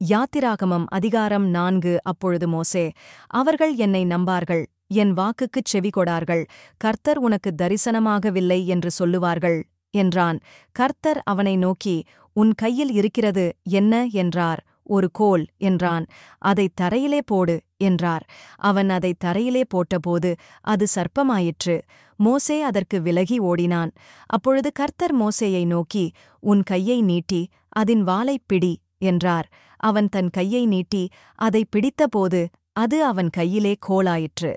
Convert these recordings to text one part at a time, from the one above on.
யாத்திராகமம் அதிகாரம் 4. அப்பொழுது மோசே, அவர்கள் என்னை நம்பார்கள், என் வாக்குக்குச் செவிகொடார்கள், கர்த்தர் உனக்கு தரிசனமாகவில்லை என்று சொல்லுவார்கள் என்றான். கர்த்தர் அவனை நோக்கி, உன் கையில் இருக்கிறது என்ன என்றார். ஒரு கோல் என்றான். அதைத் தரையிலே போடு என்றார். அவன் அதைத் தரையிலே போட்டபோது அது சர்ப்பமாயிற்று. மோசே அதற்கு விலகி ஓடினான். அப்பொழுது கர்த்தர் மோசேயை நோக்கி, உன் கையை நீட்டி அதின் வாலைப் பிடி என்றார். அவன் தன் கையை நீட்டி அதைப் பிடித்தபோது அது அவன் கையிலே கோலாயிற்று.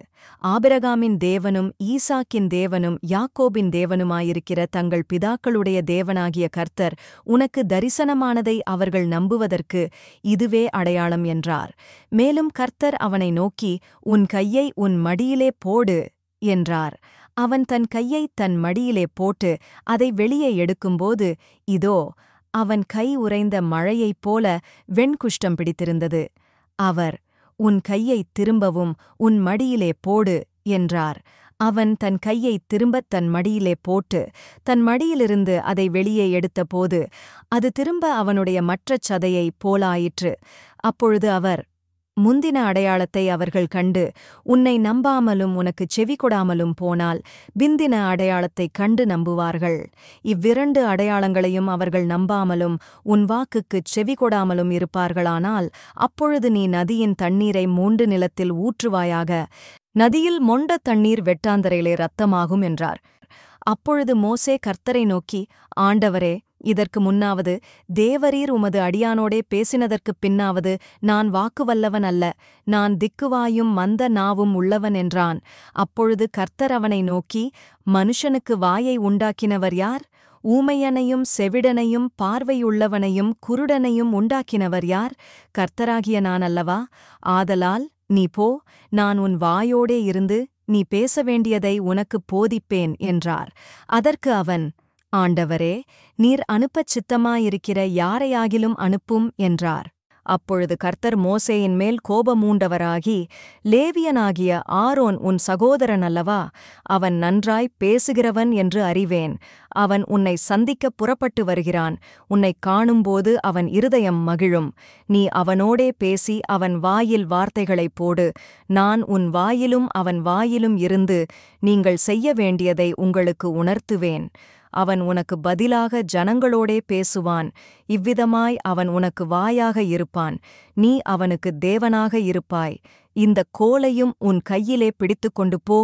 ஆபிரகாமின் தேவனும் ஈசாக்கின் தேவனும் யாக்கோபின் தேவனுமாயிருக்கிற தங்கள் பிதாக்களுடைய தேவனாகிய கர்த்தர் உனக்கு தரிசனமானதை அவர்கள் நம்புவதற்கு இதுவே அடையாளம் என்றார். மேலும் கர்த்தர் அவனை நோக்கி, உன் கையை உன் மடியிலே போடு என்றார். அவன் தன் கையைத் தன் மடியிலே போட்டு அதை வெளியே எடுக்கும்போது, இதோ, அவன் கை உறைந்த மழையைப் போல வெண்குஷ்டம் பிடித்திருந்தது. அவர், உன் கையைத் திரும்பவும் உன் மடியிலே போடு என்றார். அவன் தன் கையைத் திரும்பத் தன் மடியிலே போட்டு தன் மடியிலிருந்து அதை வெளியே எடுத்தபோது அது திரும்ப அவனுடைய மற்றச் சதையைப் போலாயிற்று. அப்பொழுது அவர், முந்தின அடையாளத்தை அவர்கள் கண்டு உன்னை நம்பாமலும் உனக்குச் செவிகொடாமலும் போனால் பிந்தின அடையாளத்தைக் கண்டு நம்புவார்கள். இவ்விரண்டு அடையாளங்களையும் அவர்கள் நம்பாமலும் உன் வாக்குக்குச் செவிகொடாமலும் இருப்பார்களானால் அப்பொழுது நீ நதியின் தண்ணீரை மூண்டு நிலத்தில் ஊற்றுவாயாக. நதியில் மொண்ட தண்ணீர் வெட்டாந்தரையிலே இரத்தமாகும் என்றார். அப்பொழுது மோசே கர்த்தரை நோக்கி, ஆண்டவரே, இதற்கு முன்னாவது தேவரீர் உமது அடியானோடே பேசினதற்குப் பின்னாவது நான் வாக்குவல்லவன் அல்ல, நான் திக்குவாயும் மந்த நாவும் உள்ளவன் என்றான். அப்பொழுது கர்த்தர் அவனை நோக்கி, மனுஷனுக்கு வாயை உண்டாக்கினவர் யார்? ஊமையனையும் செவிடனையும் பார்வையுள்ளவனையும் குருடனையும் உண்டாக்கினவர் யார்? கர்த்தராகிய நான் அல்லவா? ஆதலால் நீ போ, நான் உன் வாயோடே இருந்து நீ பேச வேண்டியதை உனக்குப் போதிப்பேன் என்றார். அதற்கு அவன், ஆண்டவரே, நீர் அனுப்பச் சித்தமாயிருக்கிற யாரையாகிலும் அனுப்பும் என்றார். அப்பொழுது கர்த்தர் மோசேயின் மேல் கோபமூண்டவராகி, லேவியனாகிய ஆரோன் உன் சகோதரன் அல்லவா? அவன் நன்றாய்ப் பேசுகிறவன் என்று அறிவேன். அவன் உன்னை சந்திக்கப் புறப்பட்டு வருகிறான். உன்னைக் காணும்போது அவன் இருதயம் மகிழும். நீ அவனோடே பேசி அவன் வாயில் வார்த்தைகளைப் போடு. நான் உன் வாயிலும் அவன் வாயிலும் இருந்து நீங்கள் செய்ய வேண்டியதை உங்களுக்கு உணர்த்துவேன். அவன் உனக்கு பதிலாக ஜனங்களோடே பேசுவான். இவ்விதமாய் அவன் உனக்கு வாயாக இருப்பான். நீ அவனுக்கு தேவனாக இருப்பாய். இந்தக் கோலையும் உன் கையிலே பிடித்துக்கொண்டு போ,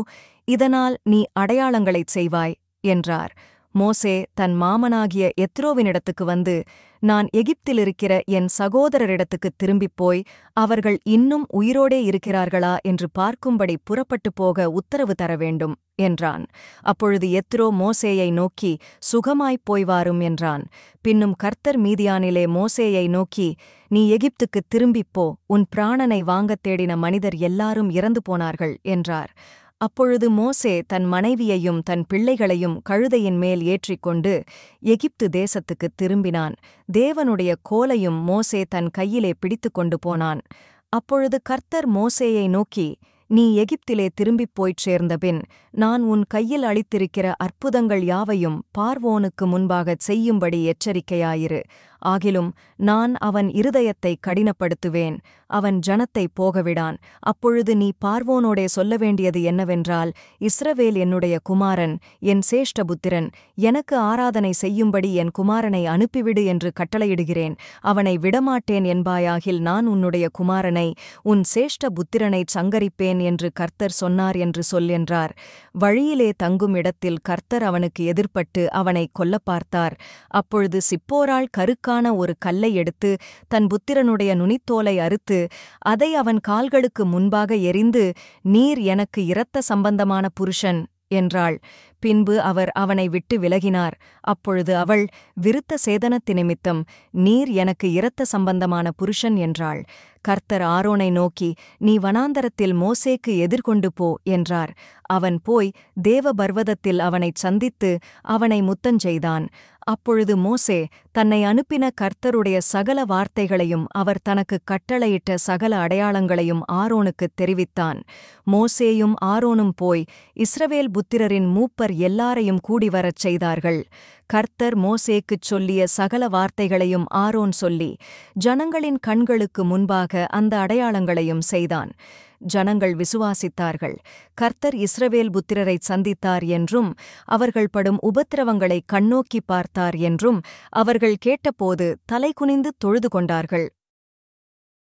இதனால் நீ அடையாளங்களைச் செய்வாய் என்றார். மோசே தன் மாமனாகிய எத்ரோவினிடத்துக்கு வந்து, நான் எகிப்திலிருக்கிற என் சகோதரரிடத்துக்குத் திரும்பிப் போய் அவர்கள் இன்னும் உயிரோடே இருக்கிறார்களா என்று பார்க்கும்படி புறப்பட்டுப் போக உத்தரவு தர வேண்டும் என்றான். அப்பொழுது எத்ரோ மோசேயை நோக்கி, சுகமாய்ப் போய் வாரும் என்றான். பின்னும் கர்த்தர் மீதியானிலே மோசேயை நோக்கி, நீ எகிப்துக்குத் திரும்பிப் போ, உன் பிராணனை வாங்கத் தேடின மனிதர் எல்லாரும் இறந்து போனார்கள் என்றார். அப்பொழுது மோசே தன் மனைவியையும் தன் பிள்ளைகளையும் கழுதையின் மேல் ஏற்றிக்கொண்டு எகிப்து தேசத்துக்குத் திரும்பினான். தேவனுடைய கோலையும் மோசே தன் கையிலே பிடித்துக்கொண்டு போனான். அப்பொழுது கர்த்தர் மோசேயை நோக்கி, நீ எகிப்திலே திரும்பிப் போய்ச் சேர்ந்தபின் நான் உன் கையில் அளித்திருக்கிற அற்புதங்கள் யாவையும் பார்வோனுக்கு முன்பாகச் செய்யும்படி எச்சரிக்கையாயிரு. ஆகிலும் நான் அவன் இருதயத்தைக் கடினப்படுத்துவேன், அவன் ஜனத்தைப் போகவிடான். அப்பொழுது நீ பார்வோனோடே சொல்ல வேண்டியது என்னவென்றால், இஸ்ரவேல் என்னுடைய குமாரன், என் சேஷ்டபுத்திரன், எனக்கு ஆராதனை செய்யும்படி என் குமாரனை அனுப்பிவிடு என்று கட்டளையிடுகிறேன். அவனை விடமாட்டேன் என்பாயாகில் நான் உன்னுடைய குமாரனை, உன் சேஷ்டபுத்திரனைச் சங்கரிப்பேன் என்று கர்த்தர் சொன்னார் என்று சொல் என்றார். வழியிலே தங்கும் இடத்தில் கர்த்தர் அவனுக்கு எதிர்ப்பட்டு அவனைக் கொல்லப் பார்த்தார். அப்பொழுது சிப்போராள் கருக்கான ஒரு கல்லை எடுத்து தன் புத்திரனுடைய நுனித்தோலை அறுத்து அதை அவன் கால்களுக்கு முன்பாக எறிந்து, நீர் எனக்கு இரத்த சம்பந்தமான புருஷன் என்றாள். பின்பு அவர் அவனை விட்டு விலகினார். அப்பொழுது அவள், விருத்த சேதனத்து நிமித்தம் நீர் எனக்கு இரத்த சம்பந்தமான புருஷன் என்றாள். கர்த்தர் ஆரோனை நோக்கி, நீ வனாந்தரத்தில் மோசேக்கு எதிர்கொண்டு போ என்றார். அவன் போய் தேவ பர்வதத்தில் அவனைச் சந்தித்து அவனை முத்தஞ்செய்தான். அப்பொழுது மோசே தன்னை அனுப்பின கர்த்தருடைய சகல வார்த்தைகளையும் அவர் தனக்குக் கட்டளையிட்ட சகல அடையாளங்களையும் ஆரோனுக்குத் தெரிவித்தான். மோசேயும் ஆரோனும் போய் இஸ்ரவேல் புத்திரரின் மூப்பர் எல்லாரையும் கூடிவரச் செய்தார்கள். கர்த்தர் மோசேக்குச் சொல்லிய சகல வார்த்தைகளையும் ஆரோன் சொல்லி, ஜனங்களின் கண்களுக்கு முன்பாக அந்த அடையாளங்களையும் செய்தான். ஜனங்கள் விசுவாசித்தார்கள். கர்த்தர் இஸ்ரவேல் புத்திரரைச் சந்தித்தார் என்றும், அவர்கள் படும் உபத்திரவங்களை கண்ணோக்கி பார்த்தார் என்றும் அவர்கள் கேட்டபோது தலைகுனிந்து தொழுது கொண்டார்கள்.